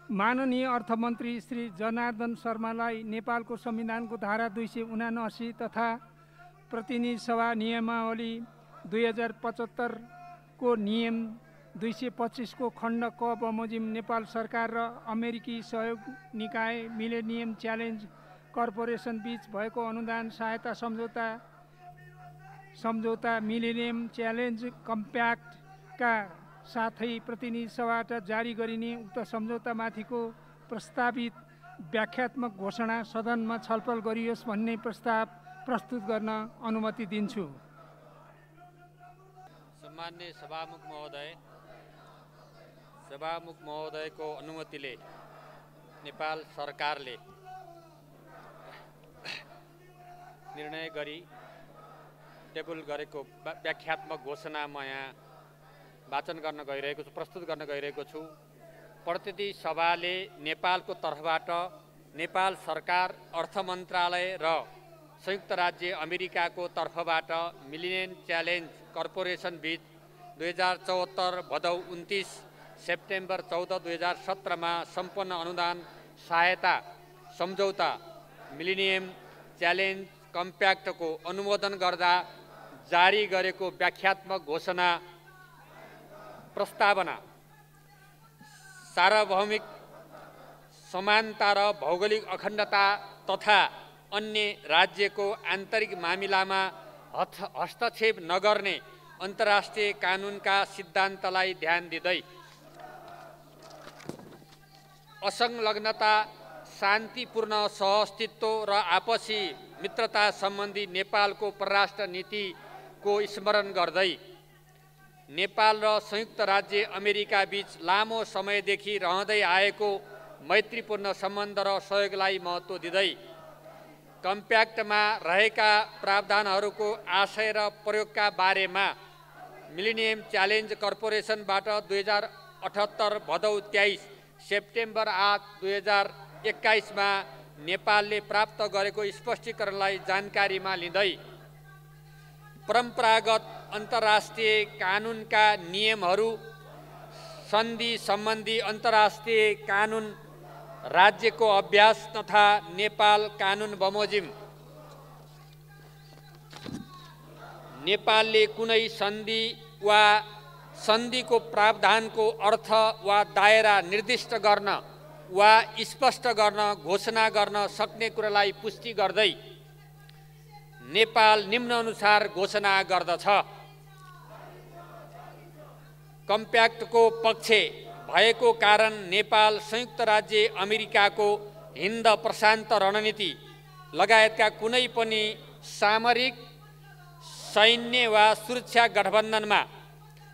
माननीय अर्थमन्त्री श्री जनार्दन शर्मालाई नेपालको संविधानको धारा 279 तथा प्रतिनिधि सभा नियमावली 2075 को नियम 225 को खण्ड क बमोजिम नेपाल सरकार र अमेरिकी सहयोग निकाय मिलेनियम च्यालेन्ज कर्पोरेसन बीच भएको अनुदान सहायता सम्झौता मिलेनियम च्यालेन्ज कम्प्याक्टका साथै प्रतिनिधि सभाबाट जारी गरिने उक्त सम्झौतामाथिको प्रस्तावित व्याख्यात्मक घोषणा सदनमा छलफल गरियोस् भन्ने प्रस्ताव प्रस्तुत गर्न अनुमति दिन्छु। सम्माननीय सभामुख महोदयको अनुमतिले नेपाल सरकारले निर्णय गरी टेबल गरेको व्याख्यात्मक घोषणा म यहाँ वाचन गर्न गइरहेको छु, प्रस्तुत गर्न गइरहेको छु। प्रतिनिधि सभाले नेपालको तर्फबाट नेपाल सरकार, अर्थ मन्त्रालय र संयुक्त राज्य अमेरिकाको तर्फबाट मिलेनियम च्यालेन्ज कर्पोरेसन बीच 2074 भदौ 29 सेप्टेम्बर 14 2017 मा सम्पन्न अनुदान सहायता सम्झौता मिलेनियम च्यालेन्ज कम्प्याक्टको अनुमोदन गर्दा जारी गरेको व्याख्यात्मक घोषणा प्रस्तावना सार्वभौमिक समानता र भौगोलिक अखण्डता तथा अन्य राज्यको आन्तरिक मामिलामा हस्तक्षेप नगर्ने अन्तर्राष्ट्रिय कानुनका सिद्धान्तलाई ध्यान दिँदै असंलग्नता, शान्तिपूर्ण सहअस्तित्व र आपसी मित्रता सम्बन्धी नेपालको परराष्ट्र नीतिको स्मरण गर्दै नेपाल र संयुक्त राज्य अमेरिका बीच लामो समयदेखि रहँदै आएको मैत्रीपूर्ण सम्बन्ध र सहयोगलाई महत्त्व दिँदै कम्प्याक्टमा रहेका प्रावधानहरूको आशय र प्रयोगका बारेमा मिलेनियम च्यालेन्ज कर्पोरेसनबाट 2078 भदौ 23 सेप्टेम्बर 8 2021 मा नेपालले प्राप्त गरेको स्पष्टीकरणलाई जानकारीमा लिँदै परम्परागत अन्तर्राष्ट्रिय कानुनका नियमहरू, सन्धि सम्बन्धी अन्तर्राष्ट्रिय कानुन, राज्यको अभ्यास तथा नेपाल कानुन बमोजिम नेपालले कुनै सन्धि वा सन्धिको प्रावधानको अर्थ वा दायरा निर्दिष्ट गर्न वा स्पष्ट गर्न घोषणा गर्न सक्ने कुरालाई पुष्टि गर्दै नेपाल निम्नानुसार घोषणा गर्दछ। कम्प्याक्टको पक्ष भएको कारण नेपाल संयुक्त राज्य अमेरिकाको हिन्द प्रशान्त रणनीति लगायतका कुनै पनि सामरिक, सैन्य वा सुरक्षा गठबन्धनमा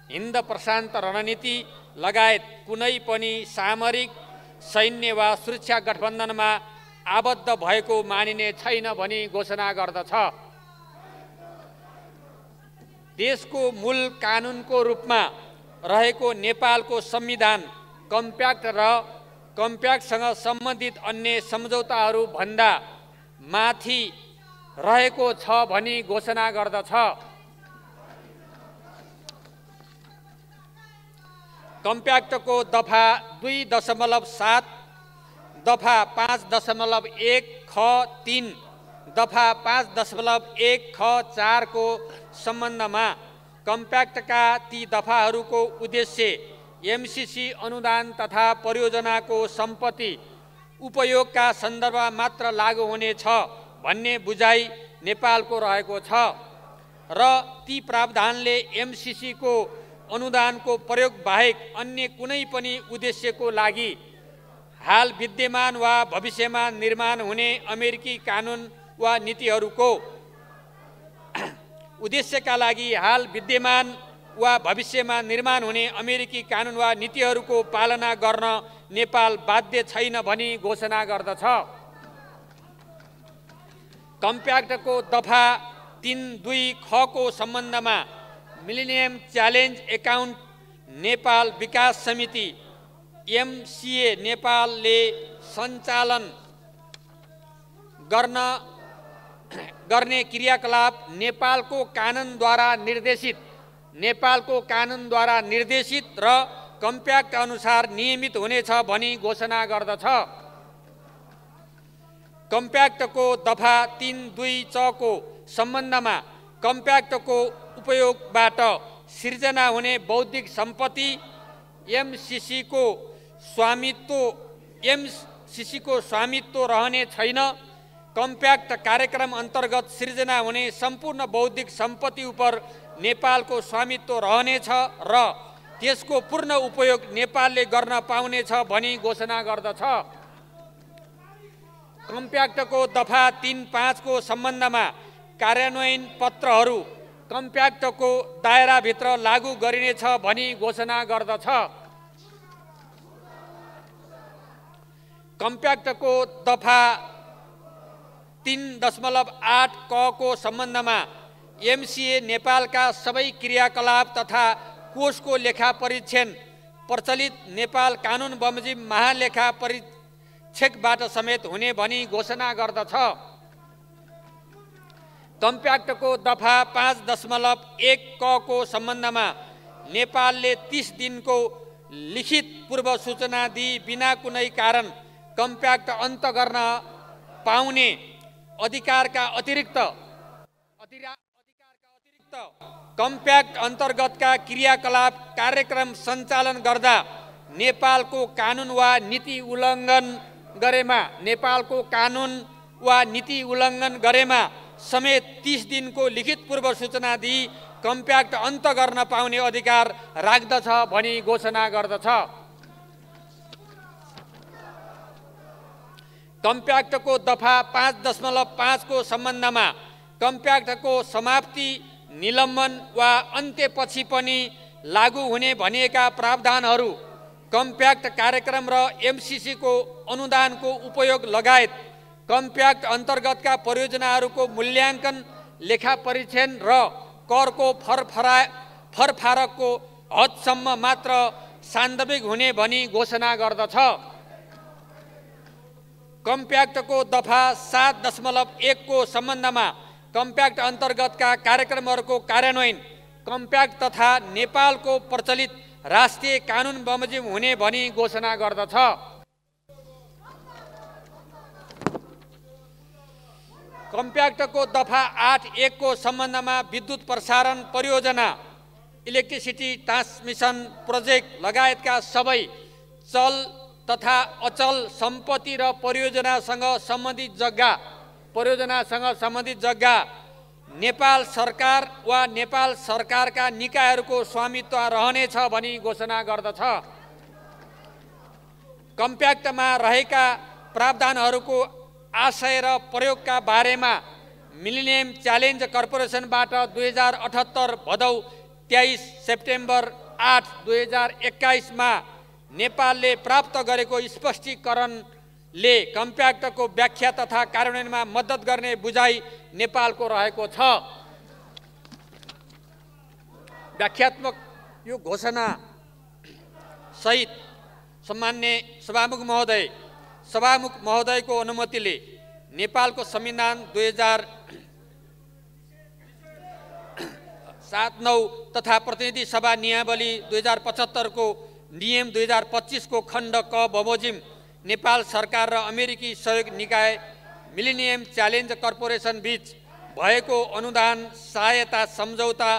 हिन्द प्रशान्त रणनीति लगायत कुनै पनि सामरिक, सैन्य वा सुरक्षा गठबन्धनमा आबद्ध भएको मानिने छैन भनी घोषणा गर्दछ। देशको मूल कानुनको रूपमा रहेको नेपालको संविधान कम्प्याक्ट र कम्प्याक्टसँग सम्बन्धित अन्य सम्झौताहरू भन्दा माथि रहेको छ भनी घोषणा गर्दछ। कम्प्याक्टको दफा 2.7, दफा 5.1 ख 3, दफा 5.1 ख 4 को सम्बन्धमा कम्प्याक्टका ती दफाहरूको उद्देश्य एमसीसी अनुदान तथा परियोजनाको सम्पत्ति उपयोगका सन्दर्भमा मात्र लागू हुनेछ भन्ने बुझाइ नेपालको रहेको छ र ती प्रावधानले एमसीसीको अनुदानको प्रयोग बाहेक अन्य कुनै पनि उद्देश्यको लागि हाल विद्यमान वा भविष्यमा निर्माण हुने अमेरिकी कानुन वा नीतिहरूको उद्देश्यका लागि हाल विद्यमान वा भविष्यमा निर्माण हुने अमेरिकी कानुन वा नीतिहरूको पालना गर्न नेपाल बाध्य छैन भनी घोषणा गर्दछ। कम्प्याक्टको दफा 3.2 ख को सम्बन्धमा मिलेनियम च्यालेन्ज एकाउन्ट नेपाल विकास समिति एमसिए नेपालले सञ्चालन गर्ने क्रियाकलाप नेपालको कानुनद्वारा निर्देशित र कम्प्याक्ट अनुसार नियमित हुनेछ भनी घोषणा गर्दछ। कम्प्याक्टको दफा 3.2 को सम्बन्धमा कम्प्याक्टको उपयोगबाट सिर्जना हुने बौद्धिक सम्पत्ति एमसिसीको स्वामित्व रहने छैन। कम्प्याक्ट कार्यक्रम अन्तर्गत सिर्जना हुने सम्पूर्ण बौद्धिक सम्पत्ति उप नेपालको स्वामित्व रहनेछ र त्यसको पूर्ण उपयोग नेपालले गर्न पाउनेछ भनी घोषणा गर्दछ। कम्प्याक्टको दफा 3.5 को सम्बन्धमा कार्यान्वयन पत्रहरू कम्प्याक्टको दायराभित्र लागू गरिनेछ भनी घोषणा गर्दछ। कम्प्याक्टको दफा 3.8 क को सम्बन्धमा एमसिए नेपालका सबै क्रियाकलाप तथा कोषको लेखा परीक्षण प्रचलित नेपाल कानुन बमोजिम महालेखा परीक्षकबाट समेत हुने भनी घोषणा गर्दछ। कम्प्याक्टको दफा 5.1 क को सम्बन्धमा नेपालले 30 दिनको लिखित पूर्व सूचना दिई बिना कुनै कारण कम्प्याक्ट अन्त गर्न पाउने अधिकारका अतिरिक्त कम्प्याक्ट अन्तर्गतका क्रियाकलाप कार्यक्रम सञ्चालन गर्दा नेपालको कानुन वा नीति उल्लङ्घन गरेमा समेत 30 दिनको लिखित पूर्व सूचना दिई कम्प्याक्ट अन्त गर्न पाउने अधिकार राख्दछ भनी घोषणा गर्दछ। कम्प्याक्टको दफा 5.5 को सम्बन्धमा कम्प्याक्टको समाप्ति निलम्बन वा अन्त्यपछि पनि लागू हुने भनिएका प्रावधानहरू कम्प्याक्ट कार्यक्रम र एमसिसीको अनुदानको उपयोग लगायत कम्प्याक्ट अन्तर्गतका परियोजनाहरूको मूल्याङ्कन लेखा परीक्षण र करको फरफारकको हदसम्म मात्र सान्दर्भिक हुने भनी घोषणा गर्दछ। कम्प्याक्टको दफा 7.1 को सम्बन्धमा कम्प्याक्ट अन्तर्गतका कार्यक्रमहरूको कार्यान्वयन कम्प्याक्ट तथा नेपालको प्रचलित राष्ट्रिय कानुन बमोजिम हुने भनी घोषणा गर्दछ। कम्प्याक्टको दफा 8.1 को सम्बन्धमा विद्युत प्रसारण परियोजना इलेक्ट्रिसिटी ट्रान्समिसन प्रोजेक्ट लगायतका सबै चल तथा अचल सम्पत्ति र परियोजनासँग सम्बन्धित जग्गा नेपाल सरकार वा नेपाल सरकारका निकायहरूको स्वामित्व रहनेछ भनी घोषणा गर्दछ। कम्प्याक्टमा रहेका प्रावधानहरूको आशय र प्रयोगका बारेमा मिलेनियम च्यालेन्ज कर्पोरेसनबाट 2078 भदौ 23 सेप्टेम्बर 8, 2021 मा नेपालले प्राप्त गरेको स्पष्टीकरणले कम्प्याक्टको व्याख्या तथा कार्यान्वयनमा मद्दत गर्ने बुझाइ नेपालको रहेको छ। व्याख्यात्मक यो घोषणा सहित सम्मान्य सभामुख महोदयको अनुमतिले नेपालको संविधान 2007-9 तथा प्रतिनिधि सभा नियमावली 2075 को नियम 2025 को खण्ड क बमोजिम नेपाल सरकार र अमेरिकी सहयोग निकाय मिलेनियम च्यालेन्ज कर्पोरेसन बीच भएको अनुदान सहायता सम्झौता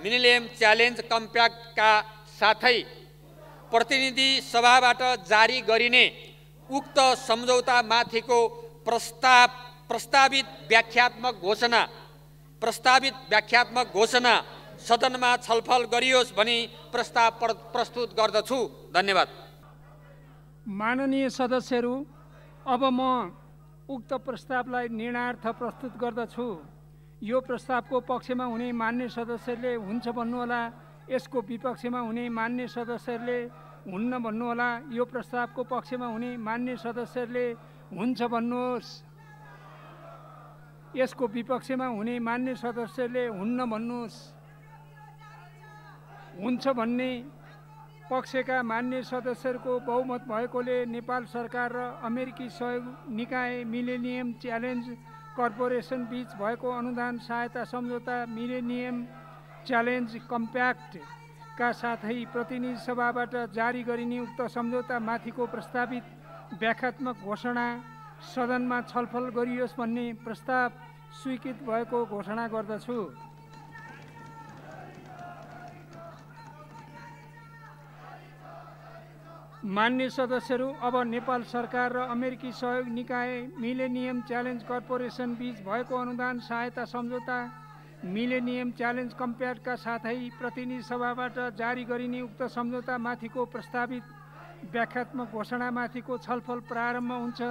मिलेनियम च्यालेन्ज कम्प्याक्टका साथै प्रतिनिधि सभाबाट जारी गरिने उक्त सम्झौता माथिको प्रस्तावित व्याख्यात्मक घोषणा सदनमा छलफल गरियोस् भनी प्रस्ताव प्रस्तुत गर्दछु। धन्यवाद। माननीय सदस्यहरू, अब म उक्त प्रस्तावलाई निर्णयार्थ प्रस्तुत गर्दछु। यो प्रस्तावको पक्षमा हुने मान्य सदस्यले हुन्छ भन्नुहोला, यसको विपक्षमा हुने मान्य सदस्यहरूले हुन्न भन्नुहोला। यो प्रस्तावको पक्षमा हुने मान्य सदस्यहरूले हुन्छ भन्नुहोस्। यसको विपक्षमा हुने मान्य सदस्यले हुन्न भन्नुहोस्। हुन्छ भन्ने पक्षका मान्य सदस्यहरूको बहुमत भएकोले नेपाल सरकार र अमेरिकी सहयोग निकाय मिलेनियम च्यालेन्ज कर्पोरेसन बीच भएको अनुदान सहायता सम्झौता मिलेनियम च्यालेन्ज कम्प्याक्ट का साथै प्रतिनिधि सभाबाट जारी गरिने उक्त सम्झौतामाथिको प्रस्तावित व्याख्यात्मक घोषणा सदनमा छलफल गरियोस् भन्ने प्रस्ताव स्वीकृत भएको घोषणा गर्दछु। मान्य सदस्यहरू, अब नेपाल सरकार र अमेरिकी सहयोग निकाय मिलेनियम च्यालेन्ज कर्पोरेसन बीच भएको अनुदान सहायता सम्झौता मिलेनियम च्यालेन्ज कम्प्याक्टका साथै प्रतिनिधि सभाबाट जारी गरिने उक्त सम्झौतामाथिको प्रस्तावित व्याख्यात्मक घोषणामाथिको छलफल प्रारम्भ हुन्छ।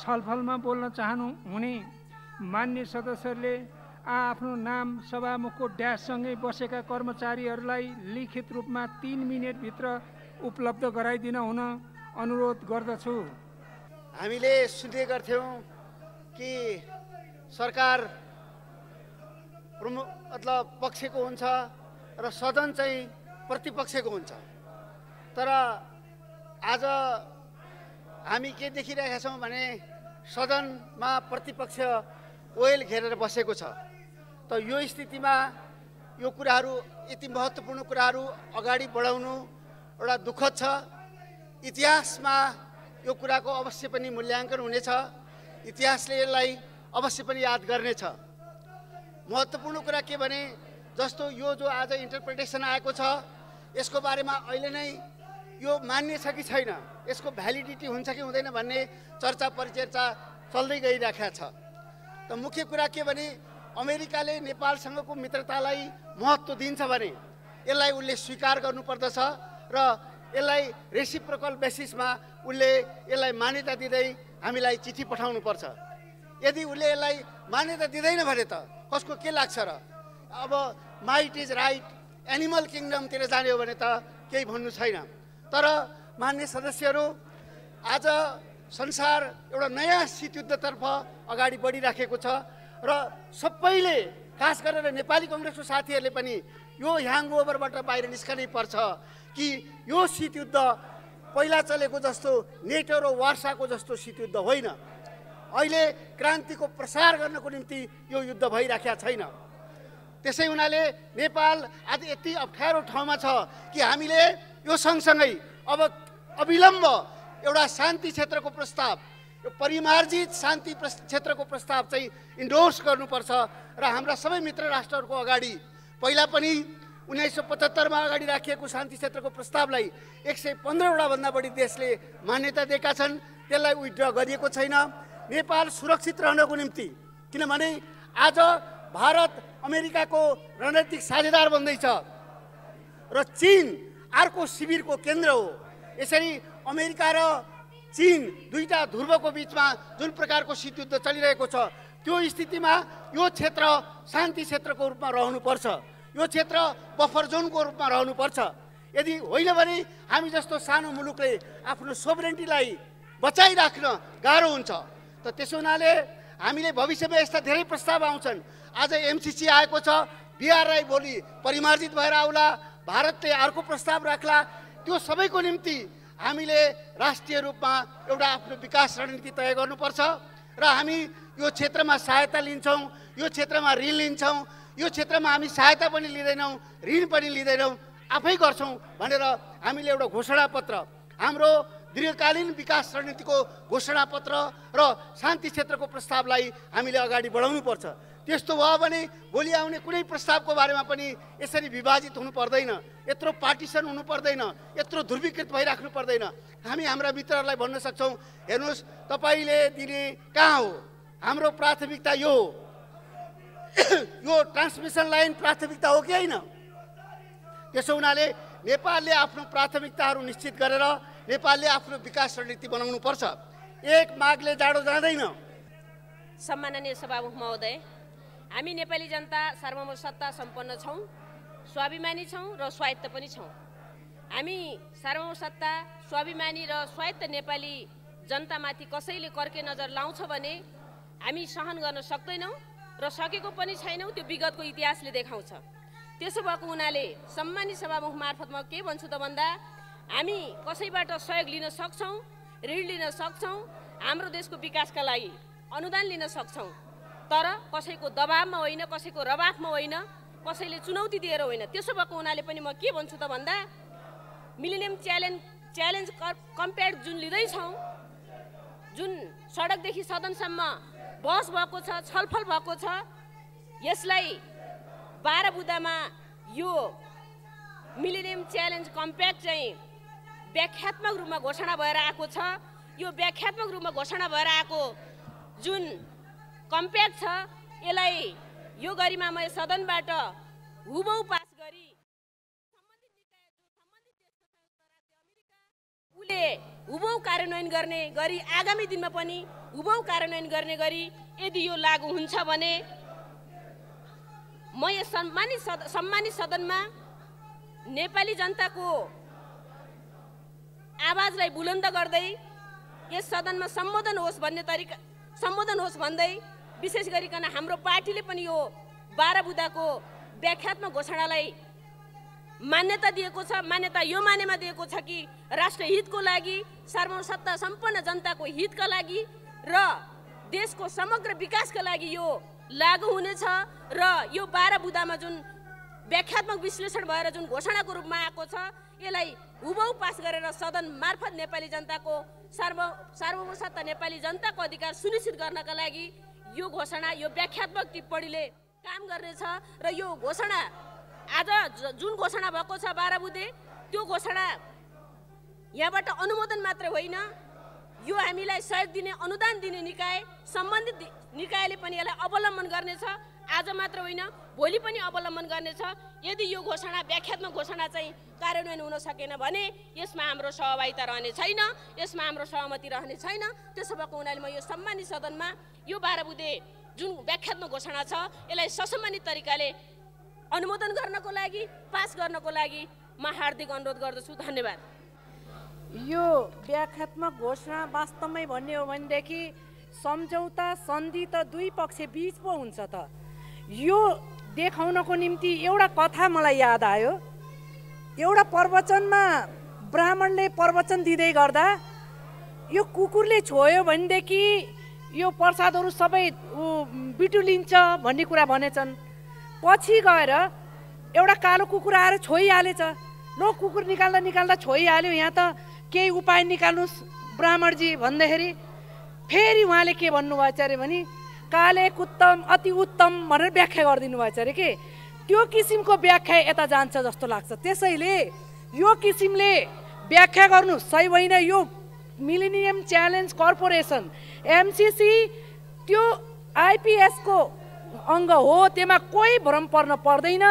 छलफलमा बोल्न चाहनुहुने मान्य सदस्यहरूले आफ्नो नाम सभामुखको ड्याससँगै बसेका कर्मचारीहरूलाई लिखित रूपमा 3 मिनेटभित्र उपलब्ध गराइदिन हुन अनुरोध गर्दछु। हामीले सुन्ने गर्थ्यौँ कि सरकार मतलब पक्षको हुन्छ र सदन चाहिँ प्रतिपक्षको हुन्छ, तर आज हामी के देखिरहेका छौँ भने सदनमा प्रतिपक्ष ओयल घेरेर बसेको छ। त यो स्थितिमा यो कुराहरू, यति महत्त्वपूर्ण कुराहरू अगाडि बढाउनु एउटा दुःखद छ। इतिहासमा यो कुराको अवश्य पनि मूल्याङ्कन हुनेछ, इतिहासले यसलाई अवश्य पनि याद गर्नेछ। महत्त्वपूर्ण कुरा के भने जस्तो यो जो आज इन्टरप्रिटेसन आएको छ यसको बारेमा अहिले नै यो मान्य छ कि छैन, यसको भ्यालिडिटी हुन्छ कि हुँदैन भन्ने चर्चा परिचर्चा चल्दै गइरहेको छ। त मुख्य कुरा के भने अमेरिकाले नेपालसँगको मित्रतालाई महत्त्व दिन्छ भने यसलाई उसले स्वीकार गर्नुपर्दछ र यसलाई रेसिप्रोकल बेसिसमा उसले यसलाई मान्यता दिँदै हामीलाई चिठी पठाउनुपर्छ। यदि उसले यसलाई मान्यता दिँदैन भने त कसको के लाग्छ र? अब माइट इज राइट, एनिमल किङडमतिर जाने हो भने त केही भन्नु छैन। तर मान्य सदस्यहरू, आज संसार एउटा नयाँ शीतयुद्धतर्फ अगाडि बढिराखेको छ र सबैले, खास गरेर नेपाली कङ्ग्रेसको साथीहरूले पनि यो ह्याङओभरबाट बाहिर निस्कनै पर्छ कि यो शीतयुद्ध पहिला चलेको जस्तो नेटो र वार्साको जस्तो शीतयुद्ध होइन। अहिले क्रान्तिको प्रसार गर्नको निम्ति यो युद्ध भइराखेको छैन। त्यसै हुनाले नेपाल आज यति अप्ठ्यारो ठाउँमा छ कि हामीले यो सँगसँगै अब अविलम्ब एउटा शान्ति क्षेत्रको प्रस्ताव, यो परिमार्जित शान्ति क्षेत्रको प्रस्ताव चाहिँ इन्डोर्स गर्नुपर्छ र हाम्रा सबै मित्र राष्ट्रहरूको अगाडि, पहिला पनि 1975 मा अगाडि राखिएको शान्ति क्षेत्रको प्रस्तावलाई 115वटा भन्दा बढी देशले मान्यता दिएका छन्, त्यसलाई विथड्र गरिएको छैन। नेपाल सुरक्षित रहनको निम्ति, किनभने आज भारत अमेरिकाको रणनीतिक साझेदार बन्दैछ र चीन अर्को शिविरको केन्द्र हो। यसरी अमेरिका र चीन दुईटा ध्रुवको बीचमा जुन प्रकारको शीतयुद्ध चलिरहेको छ त्यो स्थितिमा यो क्षेत्र शान्ति क्षेत्रको रूपमा रहनुपर्छ, यो क्षेत्र बफर जोनको रूपमा रहनुपर्छ। यदि होइन भने हामी जस्तो सानो मुलुकले आफ्नो सोभरेन्टीलाई बचाइराख्न गाह्रो हुन्छ। त त्यसो हुनाले हामीले भविष्यमा यस्ता धेरै प्रस्ताव आउँछन्। आज एमसीसी आएको छ, बिआरआई भोलि परिमार्जित भएर आउला, भारतले अर्को प्रस्ताव राख्ला। त्यो सबैको निम्ति हामीले राष्ट्रिय रूपमा एउटा आफ्नो विकास रणनीति तय गर्नुपर्छ र हामी यो क्षेत्रमा सहायता लिन्छौँ, यो क्षेत्रमा ऋण लिन्छौँ, यो क्षेत्रमा हामी सहायता पनि लिँदैनौँ, ऋण पनि लिँदैनौँ, आफै गर्छौँ भनेर हामीले एउटा घोषणापत्र, हाम्रो दीर्घकालीन विकास रणनीतिको घोषणापत्र र शान्ति क्षेत्रको प्रस्तावलाई हामीले अगाडि बढाउनुपर्छ। त्यस्तो भयो भने भोलि आउने कुनै प्रस्तावको बारेमा पनि यसरी विभाजित हुनु पर्दैन, यत्रो पार्टिसन हुनु पर्दैन, यत्रो ध्रुवीकृत भइराख्नु पर्दैन। हामी हाम्रा मित्रहरूलाई भन्न सक्छौँ, हेर्नुहोस् तपाईँले दिने कहाँ हो, हाम्रो प्राथमिकता यो हो। यो ट्रान्समिसन लाइन प्राथमिकता हो कि होइन? त्यसो हुनाले नेपालले आफ्नो प्राथमिकताहरू निश्चित गरेर नेपालले आफ्नो विकास रणनीति बनाउनु पर्छ। एक मागले जाडो जाँदैन। सम्माननीय सभामुख महोदय, हामी नेपाली जनता सार्वभौम सत्ता सम्पन्न छौँ, स्वाभिमानी छौँ र स्वायत्त पनि छौँ। हामी सार्वभौम सत्ता, स्वाभिमानी र स्वायत्त नेपाली जनतामाथि कसैले कर्के नजर लाउँछ भने हामी सहन गर्न सक्दैनौँ र सकेको पनि छैनौँ। त्यो विगतको इतिहासले देखाउँछ। त्यसो भएको हुनाले सम्मानित सभामुख मार्फत म के भन्छु त भन्दा, हामी कसैबाट सहयोग लिन सक्छौँ, ऋण लिन सक्छौँ, हाम्रो देशको विकासका लागि अनुदान लिन सक्छौँ, तर कसैको दबावमा होइन, कसैको रबाफमा होइन। कसैले चुनौती दिएर होइन। त्यसो भएको हुनाले पनि म के भन्छु त भन्दा मिलेनियम च्यालेन्ज कम्प्याक्ट जुन लिँदैछौँ, जुन सडकदेखि सदनसम्म बहस भएको छ, छलफल भएको छ, यसलाई 12 बुँदामा यो मिलेनियम च्यालेन्ज कम्प्याक्ट चाहिँ व्याख्यात्मक रूपमा घोषणा भएर आएको छ। यो व्याख्यात्मक रूपमा घोषणा भएर आएको जुन कम्प्याक्ट छ, यसलाई यो गरिमामय सदनबाट हुबहु पास गरी सम्बन्धित निकाय जो सम्बन्धित देश संयुक्त राज्य अमेरिका उले हुबहु कार्यान्वयन गर्ने गरी आगामी दिनमा पनि हुबहु कार्यान्वयन गर्ने गरी यदि यो लागू हुन्छ भने म यस सम्मानित सदनमा नेपाली जनताको आवाजलाई बुलन्द गर्दै यस सदनमा सम्बोधन होस् भन्दै विशेष गरिकन हाम्रो पार्टीले पनि यो 12 बुँदाको व्याख्यात्मक घोषणालाई मान्यता दिएको छ। मान्यता यो मानेमा दिएको छ कि राष्ट्र हितको लागि, सार्वभौमसत्ता सम्पन्न जनताको हितका लागि र देशको समग्र विकासका लागि यो लागू हुनेछ र यो 12 बुँदामा जुन व्याख्यात्मक विश्लेषण भएर जुन घोषणाको रूपमा आएको छ, यसलाई हुबहु पास गरेर सदन मार्फत नेपाली जनताको सार्वभौमसत्ता, नेपाली जनताको अधिकार सुनिश्चित गर्नका लागि यो घोषणा, यो व्याख्यात्मक टिप्पणीले काम गर्नेछ र यो घोषणा आज जुन घोषणा भएको छ 12 बुँदे, त्यो घोषणा यहाँबाट अनुमोदन मात्र होइन, यो हामीलाई सहयोग दिने, अनुदान दिने निकाय, सम्बन्धित निकायले पनि यसलाई अवलम्बन गर्नेछ। आज मात्र होइन, भोलि पनि अवलम्बन गर्नेछ। यदि यो घोषणा, व्याख्यात्मक घोषणा चाहिँ कार्यान्वयन हुन सकेन भने यसमा हाम्रो सहभागिता रहने छैन, यसमा हाम्रो सहमति रहने छैन। त्यसो भएको हुनाले म यो सम्मानित सदनमा यो 12 बुँदे जुन व्याख्यात्मक घोषणा छ, यसलाई ससम्मानित तरिकाले अनुमोदन गर्नको लागि, पास गर्नको लागि म हार्दिक अनुरोध गर्दछु। धन्यवाद। यो व्याख्यात्मक घोषणा वास्तवमै भन्ने हो भनेदेखि सम्झौता, सन्धि त दुई पक्ष बीच पो हुन्छ त। यो देखाउनको निम्ति एउटा कथा मलाई याद आयो। एउटा प्रवचनमा ब्राह्मणले प्रवचन दिँदै गर्दा यो कुकुरले छोयो भनेदेखि यो प्रसादहरू सबै बिटुलिन्छ भन्ने कुरा भनेछन्। पछि गएर एउटा कालो कुकुर आएर छोइहालेछ। लो कुकुर निकाल्दा छोइहाल्यो, यहाँ त केही उपाय निकाल्नुहोस् ब्राह्मणजी भन्दाखेरि फेरि उहाँले के भन्नुभएछ अरे भने काले कुत्तम अति उत्तम भनेर व्याख्या गरिदिनु भएछ अरे के। त्यो किसिमको व्याख्या यता जान्छ जस्तो लाग्छ। त्यसैले यो किसिमले व्याख्या गर्नु सही होइन। यो मिलेनियम च्यालेन्ज कर्पोरेसन एमसिसी त्यो आइपिएसको अङ्ग हो, त्यसमा कोही भ्रम पर्न पर्दैन।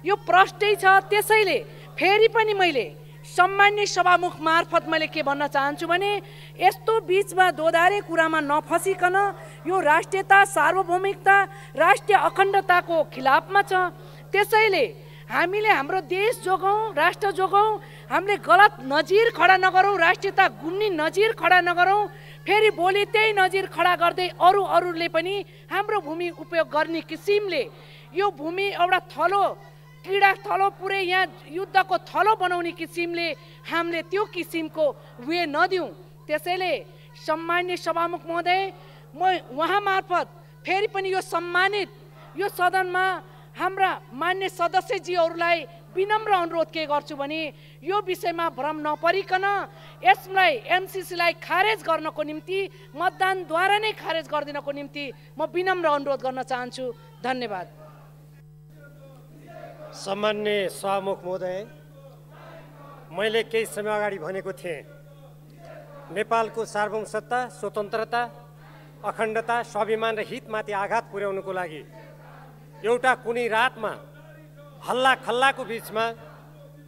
यो प्रष्टै छ। त्यसैले फेरि पनि मैले सम्मान्य सभामुख मार्फत मैले के भन्न चाहन्छु भने यस्तो बिचमा दोधारे कुरामा नफसिकन यो राष्ट्रियता, सार्वभौमिकता, राष्ट्रिय अखण्डताको खिलाफमा छ। त्यसैले हामीले हाम्रो देश जोगाउँ, राष्ट्र जोगाउँ, हामीले गलत नजिर खडा नगरौँ, राष्ट्रियता गुन्ने नजिर खडा नगरौँ। फेरि भोलि त्यही नजिर खडा गर्दै अरूले पनि हाम्रो भूमि उपयोग गर्ने किसिमले यो भूमि एउटा थलो, क्रीडा थलो, पुरै यहाँ युद्धको थलो बनाउने किसिमले हामीले त्यो किसिमको वे नदिउँ। त्यसैले सम्मान्य सभामुख महोदय, म उहाँ मार्फत फेरि पनि यो सम्मानित यो सदनमा हाम्रा मान्य सदस्यजीहरूलाई विनम्र अनुरोध के गर्छु भने यो विषयमा भ्रम नपरिकन यसलाई एमसिसीलाई खारेज गर्नको निम्ति, मतदानद्वारा नै खारेज गरिदिनको निम्ति म विनम्र अनुरोध गर्न चाहन्छु। धन्यवाद। सम्मान्य सभामुख महोदय, मैले केही समय अगाडि भनेको थिएँ नेपालको सार्वभौमसत्ता, स्वतन्त्रता, अखण्डता, स्वाभिमान र हितमाथि आघात पुर्याउनुको लागि एउटा कुनै रातमा हल्ला खल्लाको बिचमा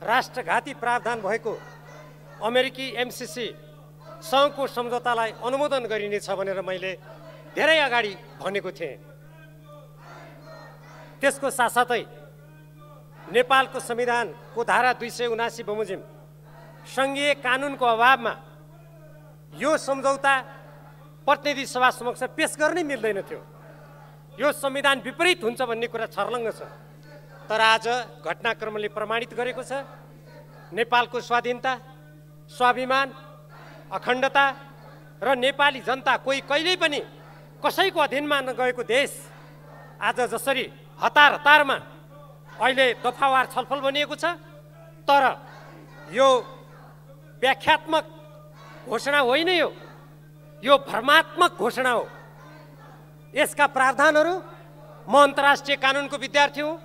राष्ट्रघाती प्रावधान भएको अमेरिकी एमसिसी सँगको सम्झौतालाई अनुमोदन गरिनेछ भनेर मैले धेरै अगाडि भनेको थिएँ। त्यसको साथसाथै नेपालको संविधानको धारा 279 बमोजिम सङ्घीय कानुनको अभावमा यो सम्झौता प्रतिनिधि सभा समक्ष पेश गर्नै मिल्दैन थियो। यो संविधान विपरीत हुन्छ भन्ने कुरा छर्लङ्ग छ। तर आज घटनाक्रमले प्रमाणित गरेको छ नेपालको स्वाधीनता, स्वाभिमान, अखण्डता र नेपाली जनता कोही कहिल्यै पनि कसैको अधीनमा नगएको देश आज जसरी हतारमा अहिले दफावार छलफल भनिएको छ, तर यो व्याख्यात्मक घोषणा होइन, यो भ्रमात्मक घोषणा हो। यसका प्रावधानहरू, म अन्तर्राष्ट्रिय कानुनको विद्यार्थी हुँ,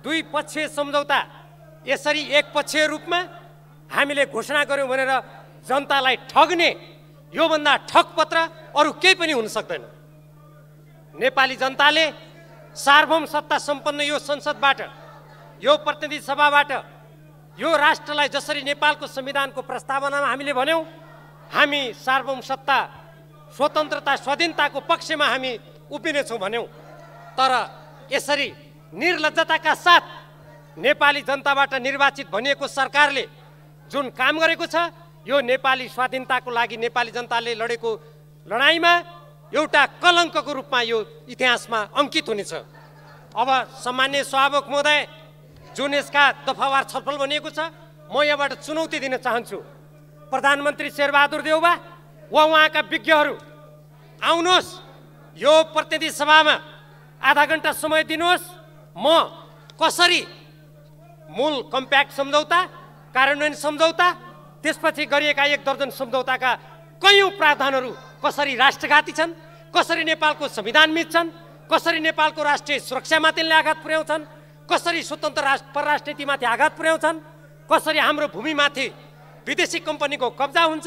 द्विपक्षीय सम्झौता यसरी एकपक्षीय रूपमा हामीले घोषणा गर्यौँ भनेर जनतालाई ठग्ने योभन्दा ठगपत्र अरू केही पनि हुन सक्दैन। नेपाली जनताले सार्वभौम सत्ता सम्पन्न यो संसदबाट, यो प्रतिनिधि सभाबाट, यो राष्ट्रलाई जसरी नेपालको संविधानको प्रस्तावनामा हामीले भन्यौँ, हामी सार्वभौम सत्ता, स्वतन्त्रता, स्वाधीनताको पक्षमा हामी उभिनेछौँ भन्यौँ। तर यसरी निर्लज्जताका साथ नेपाली जनताबाट निर्वाचित भनिएको सरकारले जुन काम गरेको छ, यो नेपाली स्वाधीनताको लागि नेपाली जनताले लडेको लडाइँमा एउटा कलङ्कको रूपमा यो इतिहासमा अंकित हुनेछ। अब सम्माननीय सभामुख महोदय, जुन यसका दफावार छलफल भनिएको छ, म यहाँबाट चुनौती दिन चाहन्छु। प्रधानमन्त्री शेरबहादुर देउबा वा उहाँका विज्ञहरू आउनुहोस्, यो प्रतिनिधि सभामा आधा घण्टा समय दिनुहोस्। म कसरी मूल कम्प्याक्ट सम्झौता, कार्यान्वयन सम्झौता, त्यसपछि गरिएका 1 दर्जन सम्झौताका कयौं प्रावधानहरू कसरी राष्ट्रघाती छन्, कसरी नेपालको संविधान मिच्छन्, कसरी नेपालको राष्ट्रिय सुरक्षामाथि आघात पुर्याउँछन्, कसरी स्वतन्त्र परराष्ट्र नीतिमाथि आघात पुर्याउँछन्, कसरी हाम्रो भूमिमाथि विदेशी कम्पनीको कब्जा हुन्छ,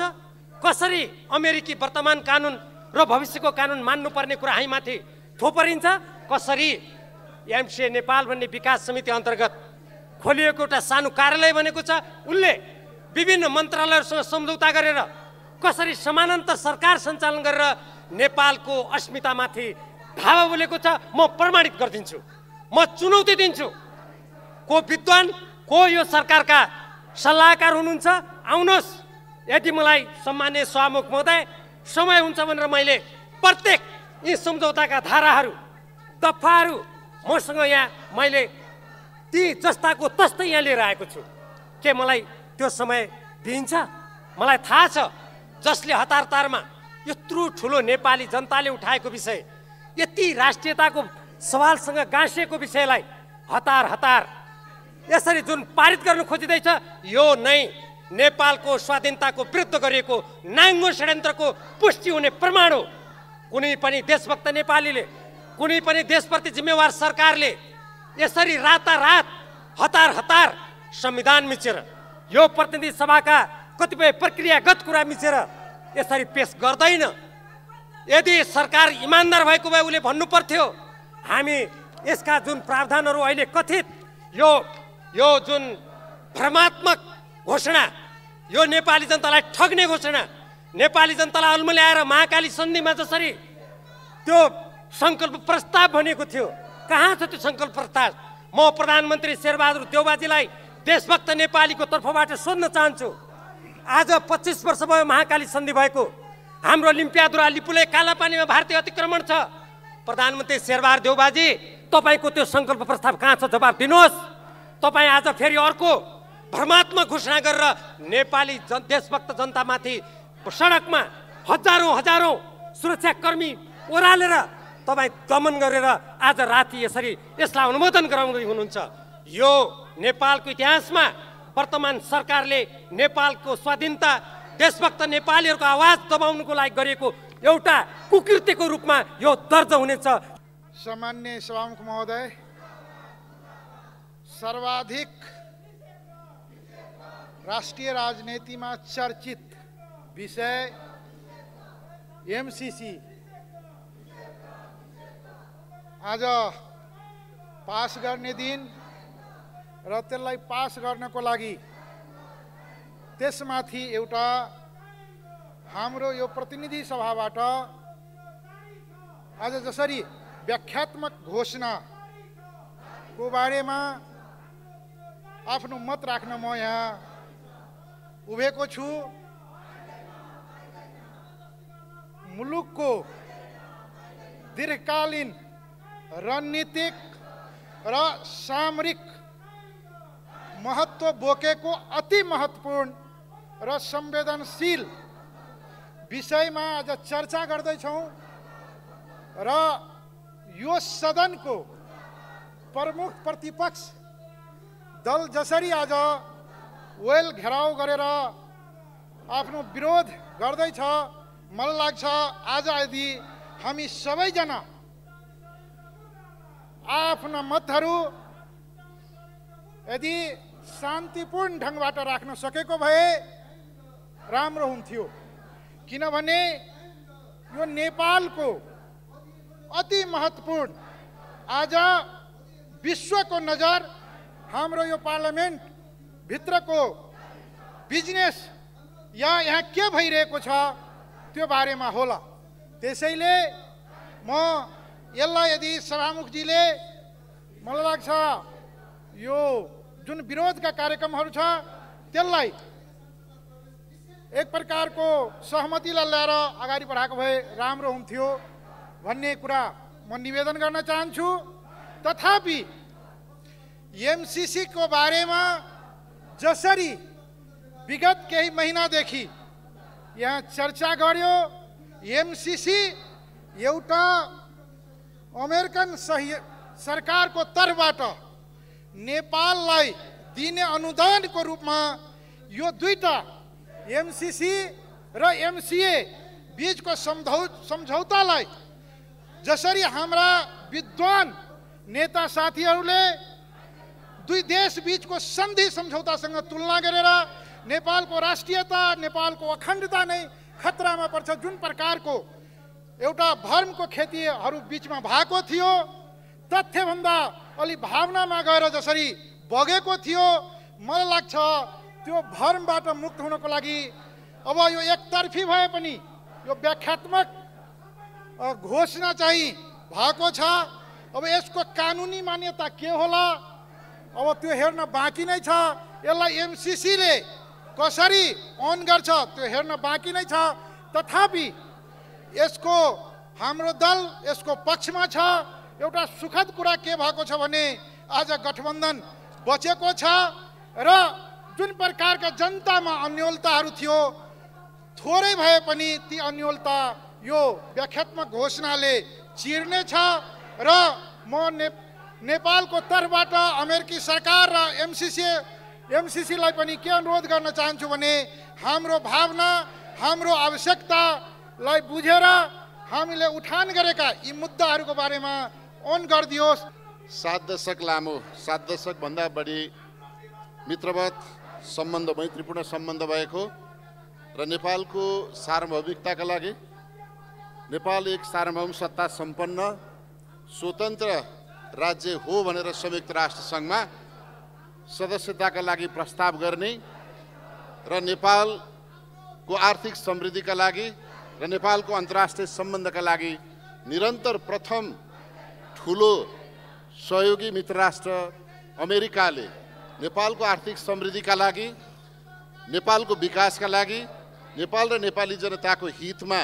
कसरी अमेरिकी वर्तमान कानुन र भविष्यको कानुन मान्नुपर्ने कुरा हामीमाथि थोपरिन्छ, कसरी एमसिए नेपाल भन्ने विकास समिति अन्तर्गत खोलिएको एउटा सानो कार्यालय बनेको छ, उनले विभिन्न मन्त्रालयहरूसँग सम्झौता गरेर कसरी समानान्तर सरकार सञ्चालन गरेर नेपालको अस्मितामाथि धावा बोलेको छ, म प्रमाणित गरिदिन्छु। म चुनौती दिन्छु। को विद्वान, को यो सरकारका सल्लाहकार हुनुहुन्छ, आउनुहोस्। यदि मलाई सम्माननीय सभामुख महोदय समय हुन्छ भनेर मैले प्रत्येक यी सम्झौताका धाराहरू, दफाहरू मसँग यहाँ मैले ती जस्ताको तस्तै यहाँ लिएर आएको छु। के मलाई त्यो समय दिइन्छ? मलाई थाहा छ जसले हतारतारमा यत्रो ठुलो नेपाली जनताले उठाएको विषय, यति राष्ट्रियताको सवालसँग गाँसिएको विषयलाई हतार हतार यसरी जुन पारित गर्न खोजिँदैछ, यो नै नेपालको स्वाधीनताको विरुद्ध गरिएको नाङ्गो षड्यन्त्रको पुष्टि हुने प्रमाण हो। कुनै पनि देशभक्त नेपालीले, कुनै पनि देशप्रति जिम्मेवार सरकारले यसरी रातारात हतार हतार संविधान मिचेर, यो प्रतिनिधि सभाका कतिपय प्रक्रियागत कुरा मिचेर यसरी पेश गर्दैन। यदि सरकार इमान्दार भएको भए उसले भन्नु पर्थ्यो, हामी यसका जुन प्रावधानहरू अहिले कथित यो जुन भ्रमात्मक घोषणा, यो नेपाली जनतालाई ठग्ने घोषणा, नेपाली जनतालाई अल्मल्याएर महाकाली सन्धिमा जसरी त्यो संकल्प प्रस्ताव भनेको थियो, कहाँ छ त्यो संकल्प प्रस्ताव? म प्रधानमन्त्री शेरबहादुर देउबाजीलाई देशभक्त नेपालीको तर्फबाट सोध्न चाहन्छु। आज 25 वर्ष भयो महाकाली सन्धि भएको, हाम्रो लिम्पियादुरा लिपुले कालापानीमा भारतीय अतिक्रमण छ। प्रधानमन्त्री शेरबहादुर देउबाजी, तपाईको त्यो संकल्प प्रस्ताव कहाँ छ? जवाब दिनुहोस्। तपाईँ आज फेरि अर्को भ्रमात्मक घोषणा गरेर नेपाली देशभक्त जनतामाथि सडकमा हजारौं सुरक्षाकर्मी ओह्रालेर तपाईँ दमन गरेर आज राति यसरी यसलाई अनुमोदन गराउँदै हुनुहुन्छ। यो नेपालको इतिहासमा वर्तमान सरकारले नेपालको स्वाधीनता, देशभक्त नेपालीहरूको आवाज दबाउनुको लागि गरेको एउटा कुकृत्यको रूपमा यो दर्ज हुनेछ। सम्माननीय सभामुख महोदय, सर्वाधिक राष्ट्रिय राजनीतिमा चर्चित विषय एमसीसी आज पास गर्ने दिन र त्यसलाई पास गर्नको लागि त्यसमाथि एउटा हाम्रो यो प्रतिनिधि सभाबाट आज जसरी व्याख्यात्मक घोषणाको बारेमा आफ्नो मत राख्न म यहाँ उभिएको छु। मुलुकको दीर्घकालीन रणनीतिक र सामरिक महत्त्व बोकेको अति महत्त्वपूर्ण र संवेदनशील विषयमा आज चर्चा गर्दैछौँ र यो सदनको प्रमुख प्रतिपक्ष दल जसरी आज वेल घेराउ गरेर आफ्नो विरोध गर्दैछ, मलाई लाग्छ आज यदि हामी सबैजना आफ्ना मतहरू यदि शान्तिपूर्ण ढङ्गबाट राख्न सकेको भए राम्रो हुन्थ्यो। किनभने यो नेपालको अति महत्त्वपूर्ण आज विश्वको नजर हाम्रो यो पार्लियामेन्ट भित्रको बिजनेस या यहाँ के भइरहेको छ त्यो बारेमा होला। त्यसैले म यसलाई यदि सभामुखजीले मलाई लाग्छ यो जुन विरोधका कार्यक्रमहरू छ त्यसलाई एक प्रकारको सहमतिलाई ल्याएर अगाडि बढाएको भए राम्रो हुन्थ्यो भन्ने कुरा म निवेदन गर्न चाहन्छु। तथापि एमसीसी को बारेमा जसरी विगत केही महिनादेखि यहाँ चर्चा गर्यो, एमसीसी एउटा अमेरिकन सरकारको तर्फबाट नेपाललाई दिने अनुदानको रूपमा यो दुईटा एमसीसी र एमसीए बीचको सम्झौतालाई जसरी हाम्रा विद्वान नेता साथीहरूले दुई देश बीचको सन्धि सम्झौतासँग तुलना गरेर नेपालको राष्ट्रियता, नेपालको अखण्डता नै खतरामा पर्छ जुन प्रकारको एउटा भर्मको खेतीहरू बीचमा भएको थियो, तथ्यभन्दा अलि भावनामा गएर जसरी बगेको थियो, मलाई लाग्छ त्यो भर्मबाट मुक्त हुनको लागि अब यो एकतर्फी भए पनि यो व्याख्यात्मक घोषणा चाहिँ भएको छ। अब यसको कानुनी मान्यता के होला अब त्यो हेर्न बाँकी नै छ। यसलाई एमसीसीले कसरी अन गर्छ त्यो हेर्न बाँकी नै छ। तथापि यसको हाम्रो दल यसको पक्षमा छ। एउटा सुखद कुरा के भएको छ भने आज गठबन्धन बचेको छ र जुन प्रकारका जनतामा अन्योलताहरू थियो थोरै भए पनि ती अन्योलता यो व्याख्यात्मक घोषणाले चिर्ने छ। र म नेपालको तर्फबाट अमेरिकी सरकार र एमसीसीलाई पनि के अनुरोध गर्न चाहन्छु भने हाम्रो भावना, हाम्रो आवश्यकतालाई बुझेर हामीले उठान गरेका यी मुद्दाहरूको बारेमा अन गरिदियोस्। 7 दशक लामो, 7 दशकभन्दा बढी मित्रवत सम्बन्ध, मैत्रीपूर्ण सम्बन्ध भएको र नेपालको सार्वभौमिकताका लागि नेपाल एक सार्वभौम सत्ता सम्पन्न स्वतन्त्र राज्य हो भनेर संयुक्त राष्ट्र सङ्घमा सदस्यताका लागि प्रस्ताव गर्ने र नेपालको आर्थिक समृद्धिका लागि र नेपालको अन्तर्राष्ट्रिय सम्बन्धका लागि निरन्तर प्रथम ठुलो सहयोगी मित्र राष्ट्र अमेरिकाले नेपालको आर्थिक समृद्धिका लागि, नेपालको विकासका लागि, नेपाल र नेपाली जनताको हितमा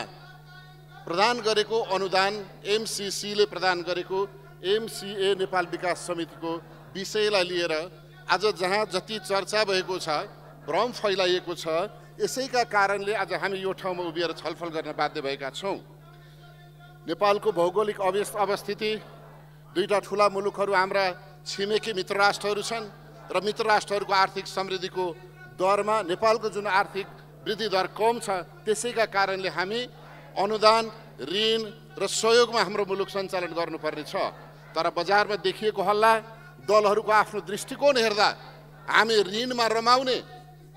प्रदान गरेको अनुदान, एमसीसीले प्रदान गरेको एमसीए नेपाल विकास समितिको विषयलाई लिएर आज जहाँ जति चर्चा भएको छ, भ्रम फैलाइएको छ, यसैका कारणले आज हामी यो ठाउँमा उभिएर छलफल गर्न बाध्य भएका छौँ। नेपालको भौगोलिक अवस्थिति, दुईटा ठुला मुलुकहरू हाम्रा छिमेकी मित्र राष्ट्रहरू छन् र मित्र राष्ट्रहरूको आर्थिक समृद्धिको दरमा नेपालको जुन आर्थिक वृद्धि दर कम छ, त्यसैका कारणले हामी अनुदान, ऋण र सहयोगमा हाम्रो मुलुक सञ्चालन गर्नुपर्ने छ। तर बजारमा देखिएको हल्ला, दलहरूको आफ्नो दृष्टिकोण हेर्दा हामी ऋणमा रमाउने,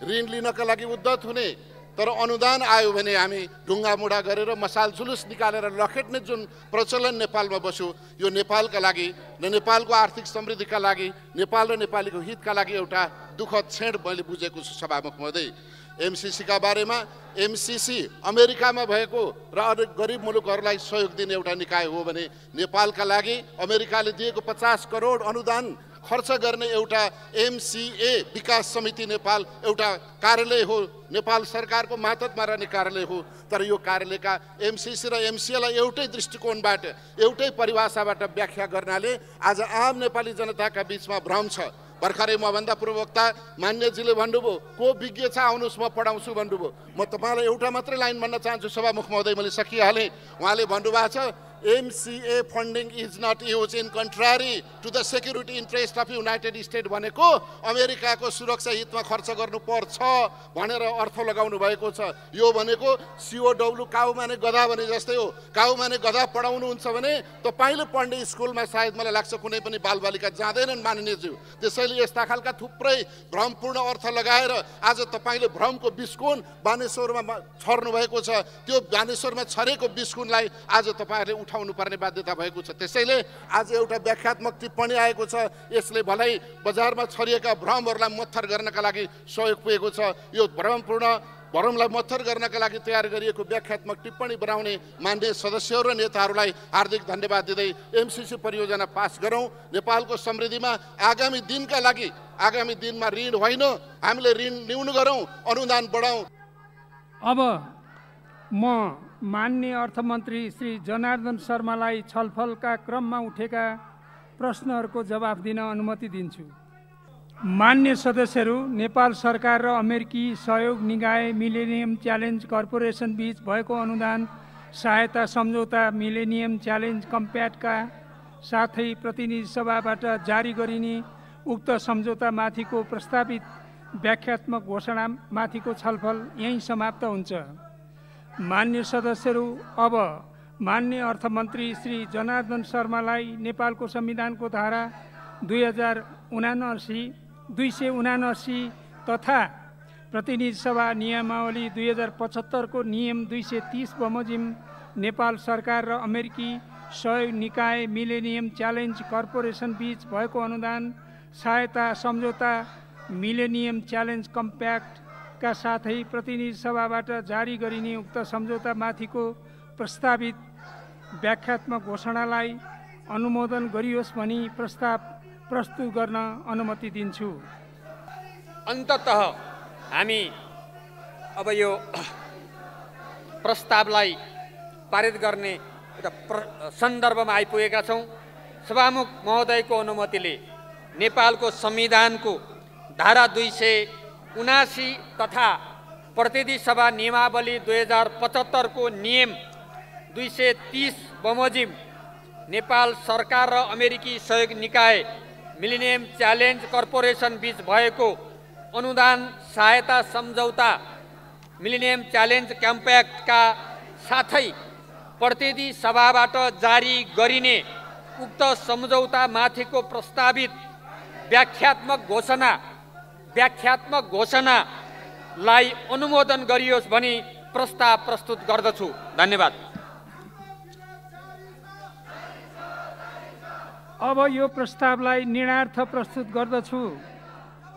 ऋण लिनका लागि उद्धत हुने, तर अनुदान आयो भने हामी ढुङ्गामुढा गरेर मसाल जुलुस निकालेर लखेट्ने जुन प्रचलन नेपालमा बस्यो, यो नेपालका लागि र नेपालको आर्थिक समृद्धिका लागि, नेपाल र नेपालीको हितका लागि एउटा दुःखद क्षण मैले बुझेको छु। सभामुख महोदय, एमसीसीका बारेमा, एमसीसी अमेरिकामा भएको र अनेक गरिब मुलुकहरूलाई सहयोग दिने एउटा निकाय हो भने नेपालका लागि अमेरिकाले दिएको 50 करोड अनुदान खर्च गर्ने एउटा एमसीए विकास समिति नेपाल एउटा कार्यालय हो, नेपाल सरकारको मातहतमा रहने कार्यालय हो। तर यो कार्यालयका एमसीसी र एमसीएलाई एउटै दृष्टिकोणबाट, एउटै परिभाषाबाट व्याख्या गर्नाले आज आम नेपाली जनताका बीचमा भ्रम छ। भर्खरै मभन्दा पूर्ववक्ता मान्यजीले भन्नुभयो को विज्ञ छ आउनुहोस् म पढाउँछु भन्नुभयो। म तपाईँलाई एउटा मात्रै लाइन भन्न चाहन्छु सभामुख महोदय, मैले सकिहालेँ। उहाँले भन्नुभएको छ MCA funding is not used in contrary to the security interest of United States भनेको अमेरिकाको सुरक्षा हितमा खर्च गर्नुपर्छ भनेर अर्थ लगाउनु भएको छ। यो भनेको COW काउ माने गधा भने जस्तै हो। काउ माने गधा पढाउनुहुन्छ भने तपाईले पढ्ने स्कुलमा सायद मलाई लाग्छ कुनै पनि बालबालिका जाँदैनन् माननीयज्यू। त्यसैले यस्ता खालका थुप्रै भ्रमपूर्ण अर्थ लगाएर आज तपाईले भ्रमको बिस्कुन बानेश्वरमा छर्नु भएको छ। त्यो बानेश्वरमा छरेको बिस्कुनलाई आज तपाईहरुले उठाउनु पर्ने बाध्यता भएको छ। त्यसैले आज एउटा व्याख्यात्मक टिप्पणी आएको छ। यसले भलै बजारमा छरिएका भ्रमहरूलाई मत्थर गर्नका लागि सहयोग पुगेको छ। यो भ्रमलाई मत्थर गर्नका लागि तयार गरिएको व्याख्यात्मक टिप्पणी बनाउने माननीय सदस्यहरू र नेताहरूलाई हार्दिक धन्यवाद दिँदै MCC परियोजना पास गरौँ। नेपालको समृद्धिमा आगामी दिनका लागि आगामी दिनमा ऋण होइन, हामीले ऋण न्यून गरौँ, अनुदान बढाउँ। अब म माननीय अर्थमन्त्री श्री जनार्दन शर्मालाई छलफलका क्रममा उठेका प्रश्नहरूको जवाफ दिन अनुमति दिन्छु। मान्य सदस्यहरू, नेपाल सरकार र अमेरिकी सहयोग निकाय मिलेनियम च्यालेन्ज कर्पोरेसन बीच भएको अनुदान सहायता सम्झौता मिलेनियम च्यालेन्ज कम्प्याक्टका साथै प्रतिनिधि सभाबाट जारी गरिने उक्त सम्झौतामाथिको प्रस्तावित व्याख्यात्मक घोषणामाथिको छलफल यहीँ समाप्त हुन्छ। मान्य सदस्यहरू, अब मान्य अर्थमन्त्री श्री जनार्दन शर्मालाई नेपालको संविधानको धारा 279 तथा प्रतिनिधि सभा नियमावली 2075 को नियम 230 बमोजिम नेपाल सरकार र अमेरिकी सहयोग निकाय मिलेनियम च्यालेन्ज कर्पोरेसन बीच भएको अनुदान सहायता सम्झौता मिलेनियम च्यालेन्ज कम्प्याक्टका साथै प्रतिनिधि सभाबाट जारी गरिने उक्त सम्झौतामाथिको प्रस्तावित व्याख्यात्मक घोषणालाई अनुमोदन गरियोस् भनी प्रस्ताव प्रस्तुत गर्न अनुमति दिन्छु। अन्ततः हामी अब यो प्रस्तावलाई पारित गर्ने एउटा सन्दर्भमा आइपुगेका छौँ। सभामुख महोदयको अनुमतिले नेपालको संविधानको धारा 279 तथा प्रतिनिधि सभा नियमावली 2075 को नियम 230 बमोजिम नेपाल सरकार र अमेरिकी सहयोग निकाय मिलेनियम च्यालेन्ज कर्पोरेसन बीच भएको अनुदान सहायता सम्झौता मिलेनियम च्यालेन्ज कम्प्याक्टका साथै प्रतिनिधि सभाबाट जारी गरिने उक्त सम्झौतामाथिको प्रस्तावित व्याख्यात्मक घोषणालाई अनुमोदन गरियोस् भनी प्रस्ताव प्रस्तुत गर्दछु। धन्यवाद। अब यो प्रस्तावलाई निर्णार्थ प्रस्तुत गर्दछु।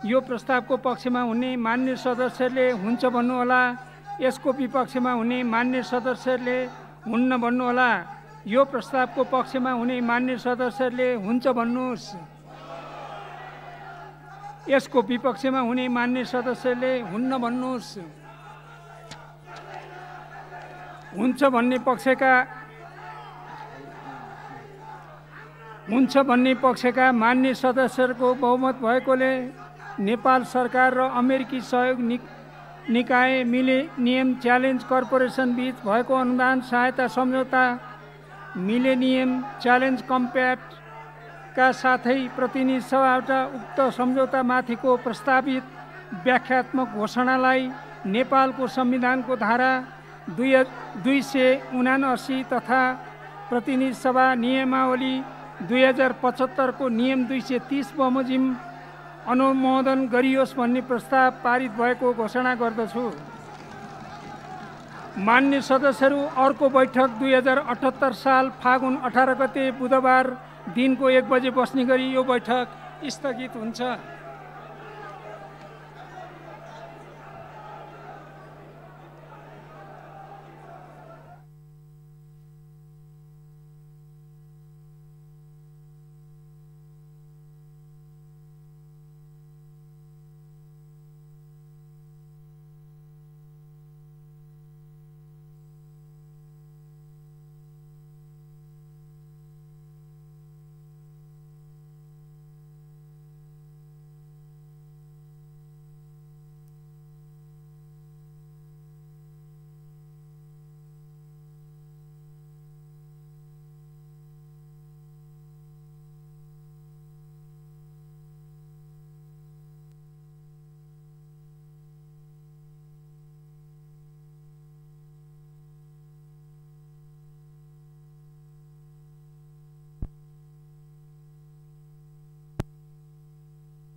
यो प्रस्तावको पक्षमा हुने मान्य सदस्यले हुन्छ भन्नुहोला, यसको विपक्षमा हुने मान्य सदस्यले हुन्न भन्नुहोला। यो प्रस्तावको पक्षमा हुने मान्य सदस्यले हुन्छ भन्नुहोस्। यसको विपक्षमा हुने मान्य सदस्यले हुन्न भन्नुहोस्। हुन्छ भन्ने पक्षका मान्य सदस्यहरूको बहुमत भएकोले नेपाल सरकार र अमेरिकी सहयोग निकाय मिलेनियम च्यालेन्ज कर्पोरेसन बीच भएको अनुदान सहायता सम्झौता मिलेनियम च्यालेन्ज कम्प्याक्टका साथै प्रतिनिधि सभाबाट उक्त सम्झौतामाथिको प्रस्तावित व्याख्यात्मक घोषणालाई नेपालको संविधानको धारा 279 तथा प्रतिनिधि सभा नियमावली 2075 को नियम 230 बमोजिम अनुमोदन गरियोस् भन्ने प्रस्ताव पारित भएको घोषणा गर्दछु। मान्य सदस्यहरू, अर्को बैठक 2078 साल फागुन 18 गते बुधबार दिनको 1 बजे बस्ने गरी यो बैठक स्थगित हुन्छ।